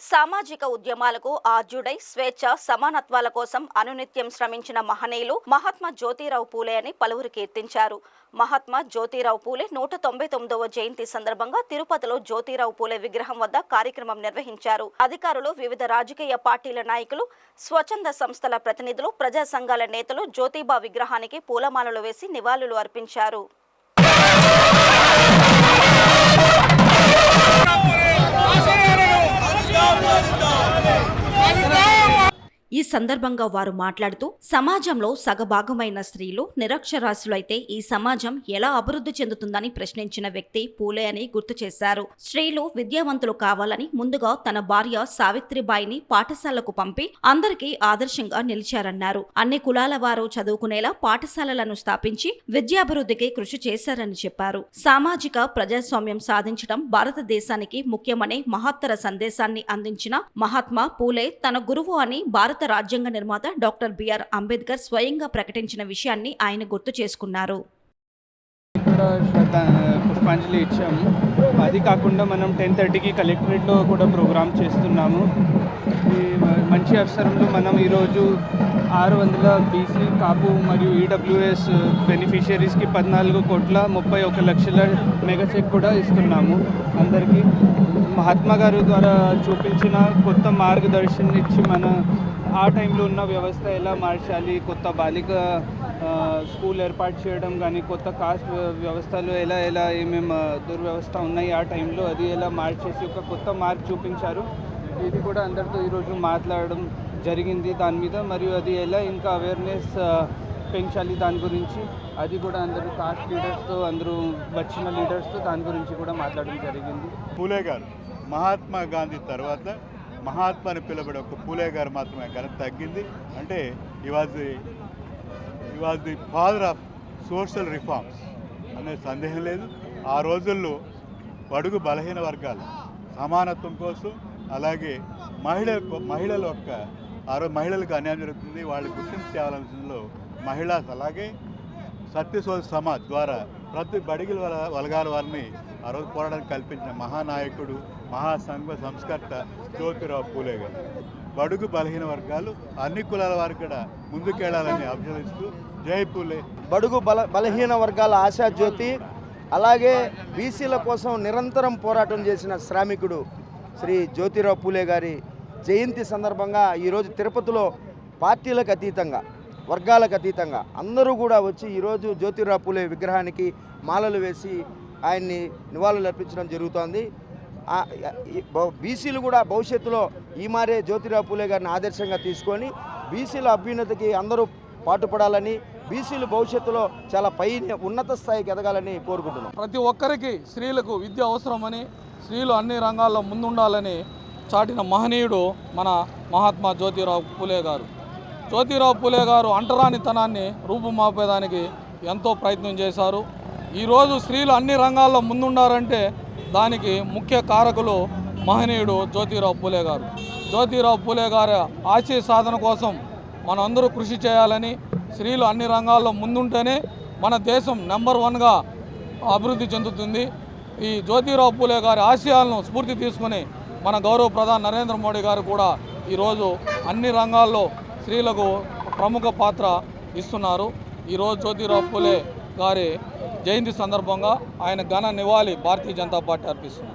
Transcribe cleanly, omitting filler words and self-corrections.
సామాజిక ఉద్యమాలకు ఆర్జుడై స్వేచ్ఛ సమానత్వాల కోసం అనునిత్యం శ్రమించిన మహనీయులు మహాత్మా జ్యోతిరావు పూలే అని పలువురు కీర్తించారు. మహాత్మా జ్యోతిరావు పూలే 199వ జయంతి సందర్భంగా తిరుపతిలో జ్యోతిరావు పూలే విగ్రహం వద్ద కార్యక్రమం నిర్వహించారు. అధికారులు, వివిధ రాజకీయ పార్టీల నాయకులు, స్వచ్ఛంద సంస్థల ప్రతినిధులు, ప్రజా సంఘాల నేతలు జ్యోతిబా విగ్రహానికి పూలమాలలు వేసి నివాళులు అర్పించారు. ఈ సందర్భంగా వారు మాట్లాడుతూ సమాజంలో సగభాగమైన స్త్రీలు నిరక్షరాస్యులైతే ఈ సమాజం ఎలా అభివృద్ధి చెందుతుందని ప్రశ్నించిన వ్యక్తి పూలే అని గుర్తు చేశారు. స్త్రీలు విద్యావంతులు కావాలని ముందుగా తన భార్య సావిత్రిబాయిని పాఠశాలకు పంపి అందరికీ ఆదర్శంగా నిలిచారన్నారు. అన్ని కులాల వారు చదువుకునేలా పాఠశాలలను స్థాపించి విద్యాభివృద్ధికి కృషి చేశారని చెప్పారు. సామాజిక ప్రజాస్వామ్యం సాధించడం భారతదేశానికి ముఖ్యమనే మహత్తర సందేశాన్ని అందించిన మహాత్మా పూలే తన గురువు అని భారత రాజ్యాంగ నిర్మాత డాక్టర్ బిఆర్ అంబేద్కర్ స్వయంగా ప్రకటించిన విషయాన్ని ఆయన గుర్తు చేసుకున్నారు. పుష్పాంజలి ఇచ్చాము. అది కాకుండా మనం 10:30కి కలెక్టరేట్లో కూడా ప్రోగ్రామ్ చేస్తున్నాము. ఈ మంచి అవసరంలో మనం ఈరోజు 600 బీసీ, కాపు మరియు ఈడబ్ల్యూఎస్ బెనిఫిషియరీస్కి 14,31,00,000 మెగా చెక్ కూడా ఇస్తున్నాము. అందరికీ మహాత్మా గారు ద్వారా చూపించిన కొత్త మార్గదర్శనం ఇచ్చి మన ఆ టైంలో ఉన్న వ్యవస్థ ఎలా మార్చాలి, కొత్త బాలిక స్కూల్ ఏర్పాటు చేయడం కానీ, కొత్త కాస్ట్ వ్యవస్థలో ఎలా ఏమేమి దుర్వ్యవస్థ ఉన్నాయి ఆ టైంలో అది ఎలా మార్చేసి ఒక కొత్త మార్క్ చూపించారు. ఇది కూడా అందరితో ఈరోజు మాట్లాడడం జరిగింది దాని మీద. మరియు అది ఎలా ఇంకా అవేర్నెస్ పెంచాలి దాని గురించి అది కూడా అందరూ కాస్ట్ లీడర్స్తో, అందరూ వచ్చిన లీడర్స్తో దాని గురించి కూడా మాట్లాడడం జరిగింది. పూలే గారు మహాత్మా గాంధీ తర్వాత మహాత్మాని పిలబడే ఒక పూలే గారు మాత్రమే ఘనత తగ్గింది. అంటే ఈ was the father of social reforms అనే సందేహం లేదు. ఆ రోజుల్లో బడుగు బలహీన వర్గాలు సమానత్వం కోసం, అలాగే మహిళల యొక్క మహిళలకు అన్యాయం జరుగుతుంది, వాళ్ళు గుర్తింపు చేయాలనులో మహిళా, అలాగే సత్యశోధ సమాజ్ ద్వారా ప్రతి బడిగిల వర్గాల వారిని ఆ రోజు పోరాటానికి కల్పించిన మహానాయకుడు, మహాసంఘ సంస్కర్త జ్యోతిరావు పూలే గారు. బడుగు బలహీన వర్గాలు అన్ని కులాల వారికి కూడా ముందుకెళ్లాలని అభ్యర్థిస్తూ జై పూలే. బడుగు బలహీన వర్గాల ఆశాజ్యోతి, అలాగే బీసీల కోసం నిరంతరం పోరాటం చేసిన శ్రామికుడు శ్రీ జ్యోతిరావు పూలే గారి జయంతి సందర్భంగా ఈరోజు తిరుపతిలో పార్టీలకు అతీతంగా, వర్గాలకు అతీతంగా అందరూ కూడా వచ్చి ఈరోజు జ్యోతిరావు పూలే విగ్రహానికి మాలలు వేసి ఆయన్ని నివాళులు అర్పించడం జరుగుతోంది. బీసీలు కూడా భవిష్యత్తులో ఈ మారే జ్యోతిరావు పూలే గారిని ఆదర్శంగా తీసుకొని బీసీల అభ్యున్నతికి అందరూ పాటుపడాలని, బీసీలు భవిష్యత్తులో చాలా ఉన్నత స్థాయికి ఎదగాలని కోరుకుంటున్నాం. ప్రతి ఒక్కరికి స్త్రీలకు విద్య అవసరమని, స్త్రీలు అన్ని రంగాల్లో ముందుండాలని చాటిన మహనీయుడు మన మహాత్మా జ్యోతిరావు పూలే గారు. జ్యోతిరావు పూలే గారు అంటరానితనాన్ని రూపుమాపేదానికి ఎంతో ప్రయత్నం చేశారు. ఈరోజు స్త్రీలు అన్ని రంగాల్లో ముందుండారంటే దానికి ముఖ్య కారకులు మహనీయుడు జ్యోతిరావు పూలే గారు. జ్యోతిరావు పూలే గారి ఆశయ సాధన కోసం మనందరూ కృషి చేయాలని, స్త్రీలు అన్ని రంగాల్లో ముందుంటేనే మన దేశం నెంబర్ 1గా అభివృద్ధి చెందుతుంది. ఈ జ్యోతిరావు పూలే గారి ఆశయాలను స్ఫూర్తి తీసుకుని మన గౌరవ ప్రధాని నరేంద్ర మోడీ గారు కూడా ఈరోజు అన్ని రంగాల్లో స్త్రీలకు ప్రముఖ పాత్ర ఇస్తున్నారు. ఈరోజు జ్యోతిరావు పూలే గారి జయంతి సందర్భంగా ఆయన ఘన నివాళి భారతీయ జనతా పార్టీ అర్పిస్తుంది.